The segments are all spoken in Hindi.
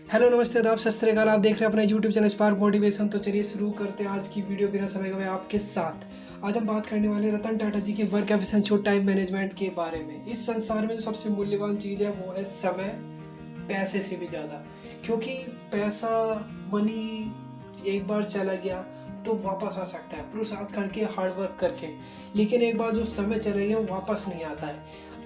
हेलो नमस्ते आदाब सत श्री अकाल। आप देख रहे हैं अपना यूट्यूब चैनल स्पार्क मोटिवेशन। तो चलिए शुरू करते हैं आज की वीडियो बिना समय गवाए आपके साथ। आज हम बात करने वाले रतन टाटा जी के वर्क एफिशिएंसी और टाइम मैनेजमेंट के बारे में। इस संसार में जो सबसे मूल्यवान चीज़ है वो है समय, पैसे से भी ज़्यादा। क्योंकि पैसा मनी एक बार चला गया तो वापस आ सकता है पुरुषार्थ करके, हार्ड वर्क करके, लेकिन एक बार जो समय चला गया वो वापस नहीं आता है।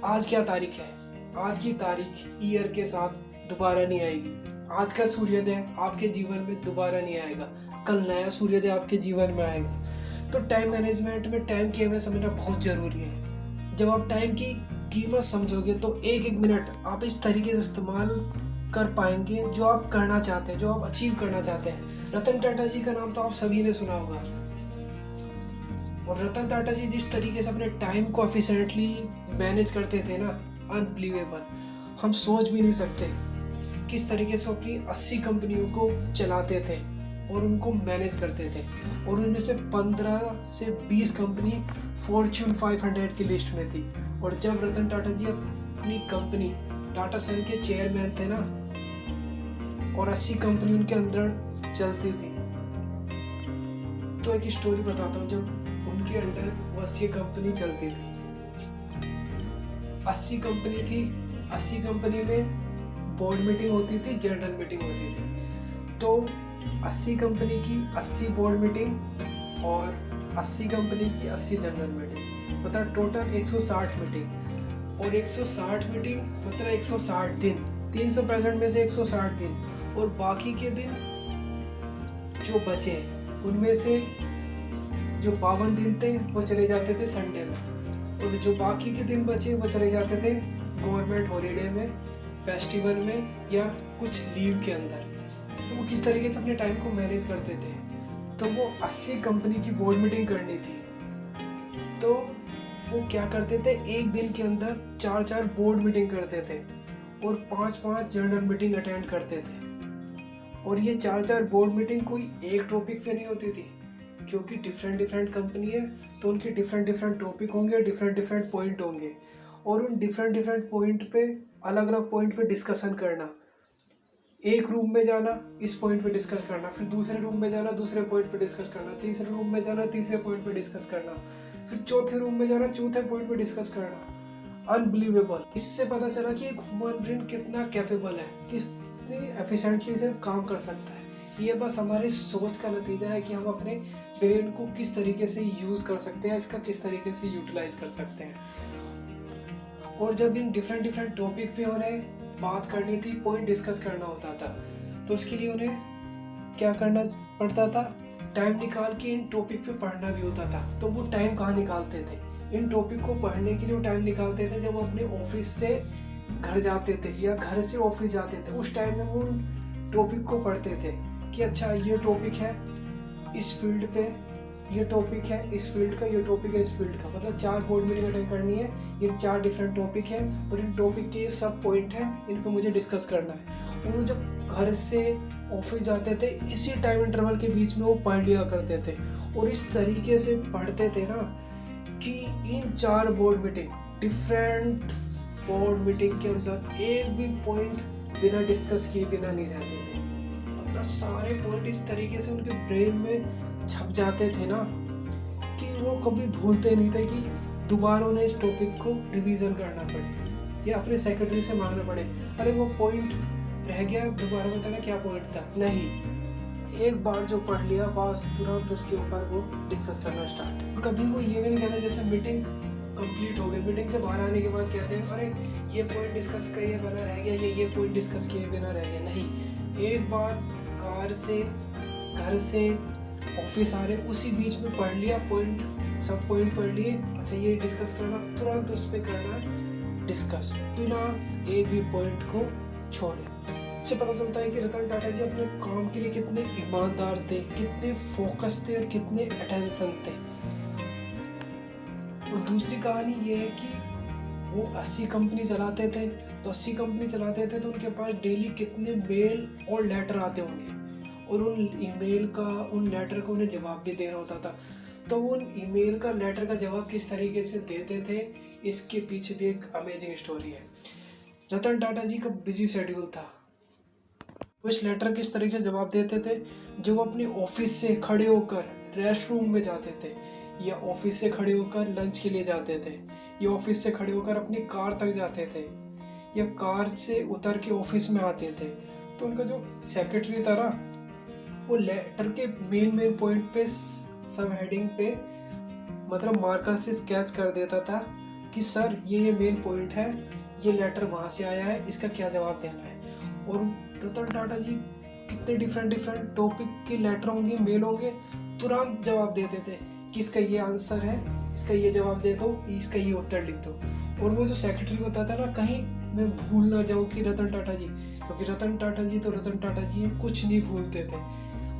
आज क्या तारीख है? आज की तारीख ईयर के साथ दोबारा नहीं आएगी। आज का सूर्योदय आपके जीवन में दोबारा नहीं आएगा, कल नया सूर्योदय आपके जीवन में आएगा। तो टाइम मैनेजमेंट में टाइम की अहमियत समझना बहुत ज़रूरी है। जब आप टाइम की कीमत समझोगे तो एक एक मिनट आप इस तरीके से इस्तेमाल कर पाएंगे जो आप करना चाहते हैं, जो आप अचीव करना चाहते हैं। रतन टाटा जी का नाम तो आप सभी ने सुना होगा, और रतन टाटा जी जिस तरीके से अपने टाइम को एफिशिएंटली मैनेज करते थे ना, अनबिलीवेबल। हम सोच भी नहीं सकते किस तरीके से अपनी 80 कंपनियों को चलाते थे और उनको मैनेज करते थे, और उनमें से 15 से 20 कंपनी फॉर्च्यून 500 की लिस्ट में थी। और जब रतन टाटा जी अपनी कंपनी टाटा सन के चेयरमैन थे ना, और 80 कंपनी उनके अंदर चलती थी, तो एक स्टोरी बताता हूँ। जब उनके अंडर 80 कंपनी चलती थी, 80 कंपनी थी, 80 कंपनी में बोर्ड मीटिंग होती थी, जनरल मीटिंग होती थी। तो 80 कंपनी की 80 बोर्ड मीटिंग और 80 कंपनी की 80 जनरल मीटिंग, मतलब टोटल 160 मीटिंग। और 160 मीटिंग मतलब 160 दिन, 365 में से 160 दिन, और बाकी के दिन जो बचे उनमें से जो 52 दिन थे वो चले जाते थे संडे में, और जो बाकी के दिन बचे वो चले जाते थे गवर्नमेंट हॉलीडे में, फेस्टिवल में, या कुछ लीव के अंदर। तो वो किस तरीके से अपने टाइम को मैनेज करते थे। तो वो 80 कंपनी की बोर्ड मीटिंग करनी थी, तो वो क्या करते थे, एक दिन के अंदर 4-4 बोर्ड मीटिंग करते थे और 5-5 जनरल मीटिंग अटेंड करते थे। और ये 4-4 बोर्ड मीटिंग कोई एक टॉपिक पे नहीं होती थी, क्योंकि डिफरेंट कंपनी है तो उनके डिफरेंट टॉपिक होंगे, डिफरेंट पॉइंट होंगे, और उन डिफरेंट पॉइंट पे अलग अलग पॉइंट पे डिस्कशन करना। एक रूम में जाना, इस पॉइंट पे डिस्कस करना, फिर दूसरे रूम में जाना, दूसरे पॉइंट पे डिस्कस करना, तीसरे रूम में जाना, तीसरे पॉइंट पे डिस्कस करना, फिर चौथे रूम में जाना, चौथे पॉइंट पे डिस्कस करना। अनबिलीवेबल। इससे पता चला कि एक ह्यूमन ब्रेन कितना कैपेबल है, कितनी एफिशिएंटली से काम कर सकता है। ये बस हमारी सोच का नतीजा है कि हम अपने ब्रेन को किस तरीके से यूज़ कर सकते हैं, इसका किस तरीके से यूटिलाइज कर सकते हैं। और जब इन डिफरेंट टॉपिक पे उन्हें बात करनी थी, पॉइंट डिस्कस करना होता था, तो उसके लिए उन्हें क्या करना पड़ता था, टाइम निकाल के इन टॉपिक पे पढ़ना भी होता था। तो वो टाइम कहाँ निकालते थे? इन टॉपिक को पढ़ने के लिए वो टाइम निकालते थे जब वो अपने ऑफिस से घर जाते थे या घर से ऑफिस जाते थे। उस टाइम में वो उन टॉपिक को पढ़ते थे कि अच्छा ये टॉपिक है इस फील्ड पे, ये टॉपिक है इस फील्ड का, ये टॉपिक है इस फील्ड का, मतलब 4 बोर्ड मीटिंग अटेंड करनी है, ये 4 डिफरेंट टॉपिक है, और इन टॉपिक के सब पॉइंट हैं, इन पे मुझे डिस्कस करना है। और वो जब घर से ऑफिस जाते थे, इसी टाइम इंटरवल के बीच में वो पढ़ लिया करते थे, और इस तरीके से पढ़ते थे ना कि इन 4 board meeting, different board meeting के अंदर एक भी पॉइंट बिना डिस्कस किए बिना नहीं रहते थे। मतलब सारे पॉइंट इस तरीके से उनके ब्रेन में छप जाते थे ना कि वो कभी भूलते नहीं थे कि दोबारा उन्हें इस टॉपिक को रिवीजन करना पड़े या अपने सेक्रेटरी से मांगना पड़े, अरे वो पॉइंट रह गया, दोबारा बताना क्या पॉइंट था। नहीं, एक बार जो पढ़ लिया बस तुरंत उसके ऊपर वो डिस्कस करना स्टार्ट। कभी वो ये भी नहीं कहते जैसे मीटिंग कंप्लीट हो गई, मीटिंग से बाहर आने के बाद कहते हैं अरे ये पॉइंट डिस्कस किए बिना रह गया, ये पॉइंट डिस्कस किए बिना रह गया। नहीं, एक बार कार से घर से ऑफिस आ रहे उसी बीच में पढ़ लिया पॉइंट, सब पॉइंट पढ़ लिए, अच्छा ये डिस्कस करना, तुरंत उस पर करना है डिस्कस, बिना एक भी पॉइंट को छोड़े। इससे पता चलता है कि रतन टाटा जी अपने काम के लिए कितने ईमानदार थे, कितने फोकस थे और कितने अटेंशन थे। और दूसरी कहानी ये है कि वो 80 कंपनी चलाते थे, तो 80 कंपनी चलाते थे तो उनके पास डेली कितने मेल और लेटर आते होंगे, और उन ईमेल का, उन लेटर का उन्हें जवाब भी देना होता था। तो उन ईमेल का, लेटर का जवाब किस तरीके से देते थे, इसके पीछे भी एक अमेजिंग स्टोरी है। रतन टाटा जी का बिजी शेड्यूल था, वो इस लेटर किस तरीके से जवाब देते थे, जब वो अपने ऑफिस से खड़े होकर रेस्ट रूम में जाते थे, या ऑफिस से खड़े होकर लंच के लिए जाते थे, या ऑफिस से खड़े होकर अपनी कार तक जाते थे, या कार से उतर के ऑफिस में आते थे। तो उनका जो सेक्रेटरी था ना, वो लेटर के मेन पॉइंट पे, सब हेडिंग पे मतलब मार्कर से स्केच कर देता था कि सर ये मेन पॉइंट है, ये लेटर वहाँ से आया है, इसका क्या जवाब देना है। और रतन टाटा जी कितने डिफरेंट टॉपिक के लेटर होंगे, मेल होंगे, तुरंत जवाब देते थे कि इसका ये आंसर है, इसका ये जवाब दे दो, इसका ये उत्तर लिख दो। और वो जो सेक्रेटरी होता था ना, कहीं मैं भूल ना जाऊँ कि रतन टाटा जी, क्योंकि रतन टाटा जी तो रतन टाटा जी हैं, कुछ नहीं भूलते थे।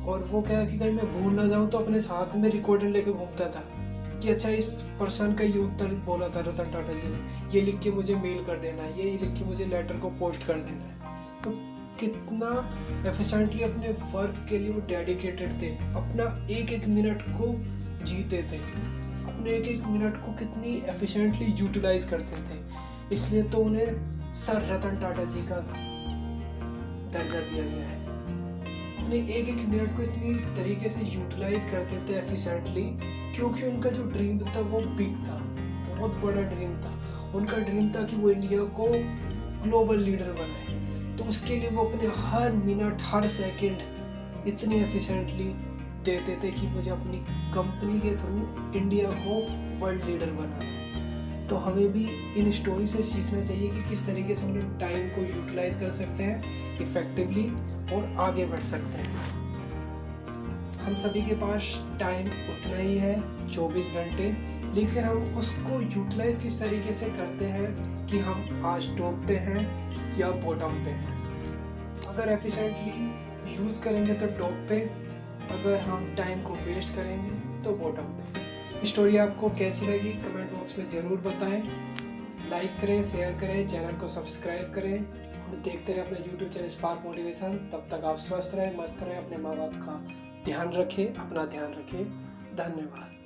और वो क्या कि कहीं मैं भूल ना जाऊँ तो अपने साथ में रिकॉर्डर लेके घूमता था कि अच्छा इस पर्सन का ये उत्तर बोला था रतन टाटा जी ने, ये लिख के मुझे मेल कर देना है, ये लिख के मुझे लेटर को पोस्ट कर देना है। तो कितना एफिशिएंटली अपने वर्क के लिए वो डेडिकेटेड थे, अपना एक मिनट को जीते थे, अपने एक मिनट को कितनी एफिशिएंटली यूटिलाइज करते थे। इसलिए तो उन्हें सर रतन टाटा जी का दर्जा दिया गया है। अपने एक मिनट को इतनी तरीके से यूटिलाइज करते थे एफिशिएंटली, क्योंकि उनका जो ड्रीम था वो बिग था, बहुत बड़ा ड्रीम था। उनका ड्रीम था कि वो इंडिया को ग्लोबल लीडर बनाए। तो उसके लिए वो अपने हर मिनट, हर सेकंड इतने एफिशिएंटली देते थे कि मुझे अपनी कंपनी के थ्रू इंडिया को वर्ल्ड लीडर बनाना है। तो हमें भी इन स्टोरी से सीखना चाहिए कि किस तरीके से हम लोग टाइम को यूटिलाइज कर सकते हैं इफ़ेक्टिवली और आगे बढ़ सकते हैं। हम सभी के पास टाइम उतना ही है, 24 घंटे, लेकिन हम उसको यूटिलाइज किस तरीके से करते हैं कि हम आज टॉप पे हैं या बॉटम पे हैं। अगर एफिशिएंटली यूज़ करेंगे तो टॉप पे, अगर हम टाइम को वेस्ट करेंगे तो बॉटम पे। स्टोरी आपको कैसी लगी कमेंट बॉक्स में ज़रूर बताएं। लाइक करें, शेयर करें, चैनल को सब्सक्राइब करें और देखते रहें अपना यूट्यूब चैनल स्पार्क मोटिवेशन। तब तक आप स्वस्थ रहें, मस्त रहें, अपने माँ बाप का ध्यान रखें, अपना ध्यान रखें। धन्यवाद।